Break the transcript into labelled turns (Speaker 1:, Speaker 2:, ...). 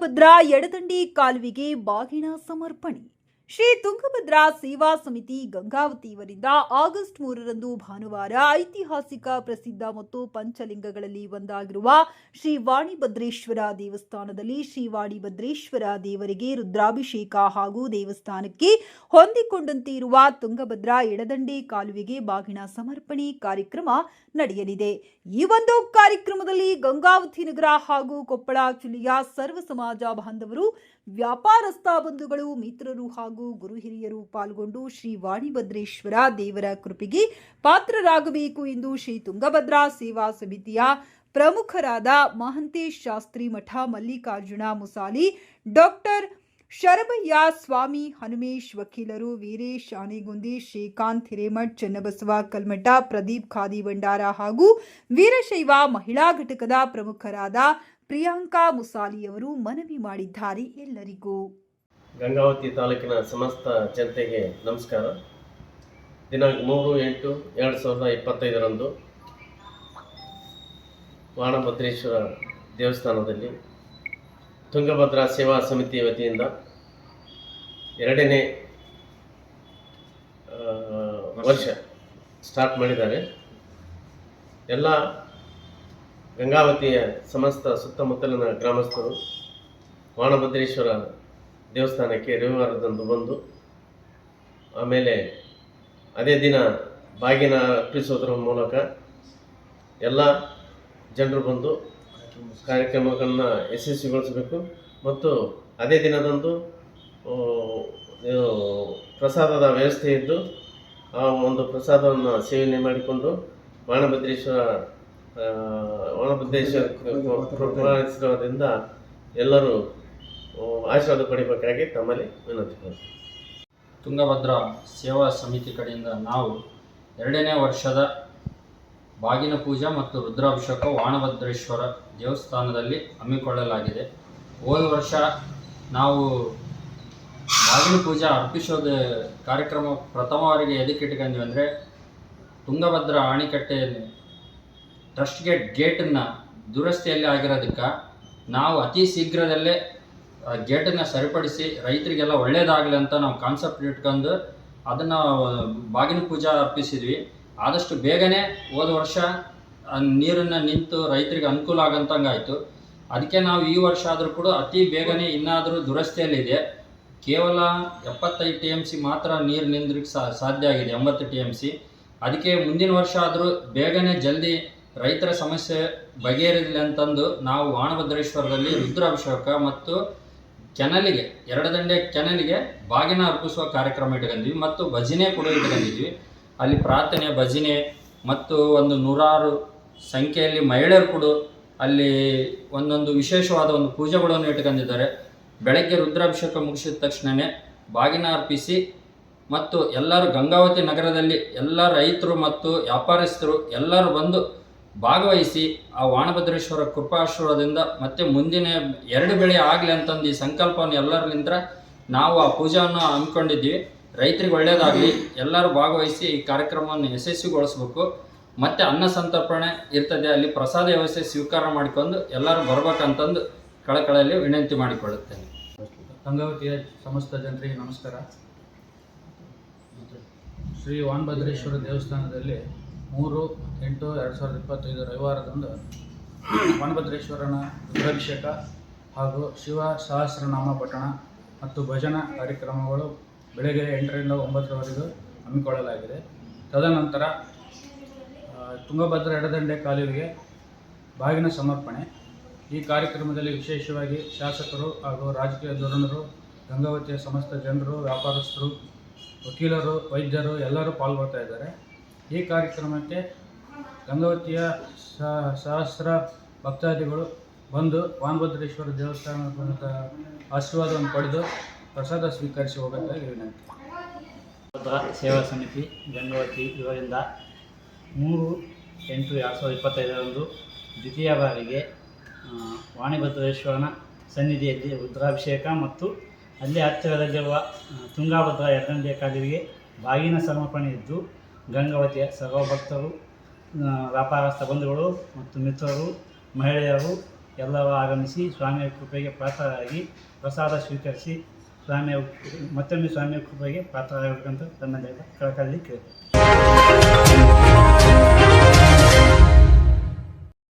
Speaker 1: ತುಂಗಭದ್ರಾ ಎಡದಂಡೆ ಕಾಲುವೆಗೆ ಬಾಗಿನ ಸಮರ್ಪಣೆ. ಶ್ರೀ ತುಂಗಭದ್ರಾ ಸೇವಾ ಸಮಿತಿ ಗಂಗಾವತಿ ಇವರಿಂದ ಆಗಸ್ಟ್ 3ರಂದು ಭಾನುವಾರ ಐತಿಹಾಸಿಕ ಪ್ರಸಿದ್ಧ ಮತ್ತು ಪಂಚಲಿಂಗಗಳಲ್ಲಿ ಒಂದಾಗಿರುವ ಶ್ರೀ ವಾಣಿಭದ್ರೇಶ್ವರ ದೇವಸ್ಥಾನದಲ್ಲಿ ಶ್ರೀ ವಾಣಿಭದ್ರೇಶ್ವರ ದೇವರಿಗೆ ರುದ್ರಾಭಿಷೇಕ ಹಾಗೂ ದೇವಸ್ಥಾನಕ್ಕೆ ಹೊಂದಿಕೊಂಡಂತೆ ಇರುವ ತುಂಗಭದ್ರಾ ಎಡದಂಡೆ ಕಾಲುವೆಗೆ ಬಾಗಿನ ಸಮರ್ಪಣೆ ಕಾರ್ಯಕ್ರಮ ನಡೆಯಲಿದೆ. ಈ ಒಂದು ಕಾರ್ಯಕ್ರಮದಲ್ಲಿ ಗಂಗಾವತಿ ನಗರ ಹಾಗೂ ಕೊಪ್ಪಳ ಜಿಲ್ಲೆಯ ಸರ್ವ ಸಮಾಜ ಬಾಂಧವರು, ವ್ಯಾಪಾರಸ್ಥ ಬಂಧುಗಳು, ಮಿತ್ರರು ಹಾಗೂ ಗುರು ಹಿರಿಯರು ಪಾಲ್ಗೊಂಡು ಶ್ರೀ ವಾಣಿಭದ್ರೇಶ್ವರ ದೇವರ ಕೃಪೆಗೆ ಪಾತ್ರರಾಗಬೇಕು ಎಂದು ಶ್ರೀ ತುಂಗಭದ್ರಾ ಸೇವಾ ಸಮಿತಿಯ ಪ್ರಮುಖರಾದ ಮಹಂತೇಶ್ ಶಾಸ್ತ್ರಿ ಮಠ, ಮಲ್ಲಿಕಾರ್ಜುನ ಮುಸಾಲಿ, ಡಾಕ್ಟರ್ ಶರಭಯ್ಯ ಸ್ವಾಮಿ, ಹನುಮೇಶ್ ವಕೀಲರು, ವೀರೇಶ್ ಆನೆಗುಂದಿ, ಶ್ರೀಕಾಂತ್ ಹಿರೇಮಠ್, ಚನ್ನಬಸವ ಕಲ್ಮಠ, ಪ್ರದೀಪ್ ಖಾದಿ ಭಂಡಾರ ಹಾಗೂ ವೀರಶೈವ ಮಹಿಳಾ ಘಟಕದ ಪ್ರಮುಖರಾದ ಪ್ರಿಯಾಂಕಾ ಮುಸಾಲಿಯವರು ಮನವಿ ಮಾಡಿದ್ದಾರೆ. ಎಲ್ಲರಿಗೂ
Speaker 2: ಗಂಗಾವತಿ ತಾಲೂಕಿನ ಸಮಸ್ತ ಜನತೆಗೆ ನಮಸ್ಕಾರ. ದಿನಾಂಕ 3/8/2025 ವಾಣಭದ್ರೇಶ್ವರ ದೇವಸ್ಥಾನದಲ್ಲಿ ತುಂಗಭದ್ರಾ ಸೇವಾ ಸಮಿತಿ ವತಿಯಿಂದ 2ನೇ ವರ್ಷ ಸ್ಟಾರ್ಟ್ ಮಾಡಿದ್ದಾರೆ. ಎಲ್ಲ ಗಂಗಾವತಿಯ ಸಮಸ್ತ ಸುತ್ತಮುತ್ತಲಿನ ಗ್ರಾಮಸ್ಥರು ವಾಣಭದ್ರೇಶ್ವರ ದೇವಸ್ಥಾನಕ್ಕೆ ರವಿವಾರದಂದು ಬಂದು, ಆಮೇಲೆ ಅದೇ ದಿನ ಬಾಗಿನ ಅರ್ಪಿಸೋದ್ರ ಮೂಲಕ ಎಲ್ಲ ಜನರು ಬಂದು ಕಾರ್ಯಕ್ರಮಗಳನ್ನು ಯಶಸ್ವಿಗೊಳಿಸಬೇಕು. ಮತ್ತು ಅದೇ ದಿನದಂದು ಪ್ರಸಾದದ ವ್ಯವಸ್ಥೆ ಇದ್ದು, ಆ ಒಂದು ಪ್ರಸಾದವನ್ನು ಸೇವನೆ ಮಾಡಿಕೊಂಡು ವಾಣಭದ್ರೇಶ್ವರದಿಂದ ಎಲ್ಲರೂ ಆಶೀರ್ವಾದ ಪಡಿಬೇಕಾಗಿ ತಮ್ಮಲ್ಲಿ ವಿನಂತಿ.
Speaker 3: ತುಂಗಭದ್ರಾ ಸೇವಾ ಸಮಿತಿ ಕಡೆಯಿಂದ ನಾವು 2ನೇ ವರ್ಷದ ಬಾಗಿನ ಪೂಜಾ ಮತ್ತು ರುದ್ರಾಭಿಷೇಕ ವಾಣಭದ್ರೇಶ್ವರ ದೇವಸ್ಥಾನದಲ್ಲಿ ಹಮ್ಮಿಕೊಳ್ಳಲಾಗಿದೆ. ಹೋದ ವರ್ಷ ನಾವು ಬಾಗಿನ ಪೂಜಾ ಅರ್ಪಿಸೋದು ಕಾರ್ಯಕ್ರಮ ಪ್ರಥಮವಾರಿಗೆ ಎದಕ್ಕೆ ಇಟ್ಕೊಂಡ್ವಿ ಅಂದರೆ, ತುಂಗಭದ್ರಾ ಅಣೆಕಟ್ಟೆಯಲ್ಲಿ ಟ್ರಸ್ಟ್ ಗೇಟನ್ನು ದುರಸ್ತಿಯಲ್ಲಿ ಆಗಿರೋದಕ್ಕೆ ನಾವು ಅತಿ ಶೀಘ್ರದಲ್ಲೇ ಗೇಟನ್ನು ಸರಿಪಡಿಸಿ ರೈತರಿಗೆಲ್ಲ ಒಳ್ಳೆಯದಾಗಲಿ ಅಂತ ನಾವು ಕಾನ್ಸೆಪ್ಟ್ ಇಟ್ಕೊಂಡು ಅದನ್ನು ಬಾಗಿನ ಪೂಜಾ ಅರ್ಪಿಸಿದ್ವಿ. ಆದಷ್ಟು ಬೇಗನೆ ಹೋದ ವರ್ಷ ನೀರನ್ನು ನಿಂತು ರೈತರಿಗೆ ಅನುಕೂಲ ಆಗಂತಂಗಾಯಿತು. ಅದಕ್ಕೆ ನಾವು ಈ ವರ್ಷ ಆದರೂ ಕೂಡ ಅತಿ ಬೇಗನೆ ಇನ್ನಾದರೂ ದುರಸ್ತಿಯಲ್ಲಿದೆ. ಕೇವಲ 75 TMC ಮಾತ್ರ ನೀರು ನಿಂದ್ರಿಗೆ ಸಾಧ್ಯ ಆಗಿದೆ, 80 TMC. ಅದಕ್ಕೆ ಮುಂದಿನ ವರ್ಷ ಆದರೂ ಬೇಗನೆ ಜಲ್ದಿ ರೈತರ ಸಮಸ್ಯೆ ಬಗೆಹರಿಯಲಿ ಅಂತಂದು ನಾವು ವಾಣಭದ್ರೇಶ್ವರದಲ್ಲಿ ರುದ್ರಾಭಿಷೇಕ ಮತ್ತು ಕೆನಲಿಗೆ, ಎರಡದಂಡೆ ಕೆನಲಿಗೆ ಬಾಗಿನ ಅರ್ಪಿಸುವ ಕಾರ್ಯಕ್ರಮ ಇಟ್ಕೊಂಡಿದ್ವಿ ಮತ್ತು ಭಜನೆ ಕೂಡ ಇಟ್ಕೊಂಡಿದ್ವಿ. ಅಲ್ಲಿ ಪ್ರಾರ್ಥನೆ, ಭಜನೆ ಮತ್ತು ಒಂದು 100 ಸಂಖ್ಯೆಯಲ್ಲಿ ಮಹಿಳೆಯರು ಕೂಡ ಅಲ್ಲಿ ಒಂದೊಂದು ವಿಶೇಷವಾದ ಒಂದು ಪೂಜೆಗಳನ್ನು ಇಟ್ಕೊಂಡಿದ್ದಾರೆ. ಬೆಳಗ್ಗೆ ರುದ್ರಾಭಿಷೇಕ ಮುಗಿಸಿದ ತಕ್ಷಣವೇ ಬಾಗಿನ ಅರ್ಪಿಸಿ ಮತ್ತು ಎಲ್ಲರೂ ಗಂಗಾವತಿ ನಗರದಲ್ಲಿ ಎಲ್ಲ ರೈತರು ಮತ್ತು ವ್ಯಾಪಾರಸ್ಥರು ಎಲ್ಲರೂ ಬಂದು ಭಾಗವಹಿಸಿ ಆ ವಾಣಭದ್ರೇಶ್ವರ ಕೃಪಾಶೀರ್ವಾದದಿಂದ ಮತ್ತೆ ಮುಂದಿನ 2 ಬೆಳೆ ಆಗಲಿ ಅಂತಂದು ಈ ಸಂಕಲ್ಪವನ್ನು ಎಲ್ಲರಿಂದ ನಾವು ಆ ಪೂಜೆಯನ್ನು ಹಮ್ಮಿಕೊಂಡಿದ್ವಿ. ರೈತರಿಗೆ ಒಳ್ಳೆಯದಾಗಲಿ, ಎಲ್ಲರೂ ಭಾಗವಹಿಸಿ ಈ ಕಾರ್ಯಕ್ರಮವನ್ನು ಯಶಸ್ವಿಗೊಳಿಸಬೇಕು. ಮತ್ತು ಅನ್ನ ಸಂತರ್ಪಣೆ ಇರ್ತದೆ, ಅಲ್ಲಿ ಪ್ರಸಾದ ವ್ಯವಸ್ಥೆ ಸ್ವೀಕಾರ ಮಾಡಿಕೊಂಡು ಎಲ್ಲರೂ ಬರ್ಬೇಕಂತಂದು ಕಳಕಳಲ್ಲಿ ವಿನಂತಿ ಮಾಡಿಕೊಳ್ಳುತ್ತೇನೆ.
Speaker 4: ಗಂಗಾವತಿಯ ಸಮಸ್ತ ಜನರಿಗೆ ನಮಸ್ಕಾರ. ಶ್ರೀ ವಾಣಭದ್ರೇಶ್ವರ ದೇವಸ್ಥಾನದಲ್ಲಿ 3/8/2025 ರವಿವಾರದಂದು ವಾಣಭದ್ರೇಶ್ವರನ ರುದ್ರಾಭಿಷೇಕ ಹಾಗೂ ಶಿವ ಸಹಸ್ರನಾಮ ಪಠಣ ಮತ್ತು ಭಜನಾ ಕಾರ್ಯಕ್ರಮಗಳು ಬೆಳಗ್ಗೆ 8ರಿಂದ 9ರವರೆಗೂ ಹಮ್ಮಿಕೊಳ್ಳಲಾಗಿದೆ. ತದನಂತರ ತುಂಗಭದ್ರಾ ಎಡದಂಡೆ ಕಾಲುವೆಗೆ ಬಾಗಿನ ಸಮರ್ಪಣೆ. ಈ ಕಾರ್ಯಕ್ರಮದಲ್ಲಿ ವಿಶೇಷವಾಗಿ ಶಾಸಕರು ಹಾಗೂ ರಾಜಕೀಯ ಧುರೀಣರು, ಗಂಗಾವತಿಯ ಸಮಸ್ತ ಜನರು, ವ್ಯಾಪಾರಸ್ಥರು, ವಕೀಲರು, ವೈದ್ಯರು ಎಲ್ಲರೂ ಪಾಲ್ಗೊಳ್ತಾ ಇದ್ದಾರೆ. ಈ ಕಾರ್ಯಕ್ರಮಕ್ಕೆ ಗಂಗಾವತಿಯ ಸಹಸ್ರ ಭಕ್ತಾದಿಗಳು ಬಂದು ವಾಣಭದ್ರೇಶ್ವರ ದೇವಸ್ಥಾನದ ಆಶೀರ್ವಾದವನ್ನು ಪಡೆದು ಪ್ರಸಾದ ಸ್ವೀಕರಿಸಿ ಹೋಗಬೇಕಾಗಿ ವಿನಂತಿ.
Speaker 5: ಸೇವಾ ಸಮಿತಿ ಗಂಗಾವತಿ ಇವರಿಂದ 3/8/2025 ದ್ವಿತೀಯ ಬಾರಿಗೆ ವಾಣಿಭದ್ರೇಶ್ವರನ ಸನ್ನಿಧಿಯಲ್ಲಿ ರುದ್ರಾಭಿಷೇಕ ಮತ್ತು ಅಲ್ಲಿ ಹತ್ತಿರದಲ್ಲಿರುವ ತುಂಗಭದ್ರಾ ಎಡದಂಡೆ ಕಾಲುವೆಗೆ ಬಾಗಿನ ಸಮರ್ಪಣೆ ಇದ್ದು, ಗಂಗಾವತಿಯ ಸರ್ವ ಭಕ್ತರು, ವ್ಯಾಪಾರಸ್ಥ ಬಂಧುಗಳು ಮತ್ತು ಮಿತ್ರರು, ಮಹಿಳೆಯರು ಎಲ್ಲರೂ ಆಗಮಿಸಿ ಸ್ವಾಮಿಯ ಕೃಪೆಗೆ ಪಾತ್ರರಾಗಿ ಪ್ರಸಾದ ಸ್ವೀಕರಿಸಿ ಮತ್ತೊಮ್ಮೆ ಸ್ವಾಮಿಯ ಕೃಪೆಗೆ ಪಾತ್ರರಾಗಬೇಕಂತ ತಮ್ಮಲ್ಲಿ ಕಳಕಳಿ ಕೇಳ್ತಾರೆ.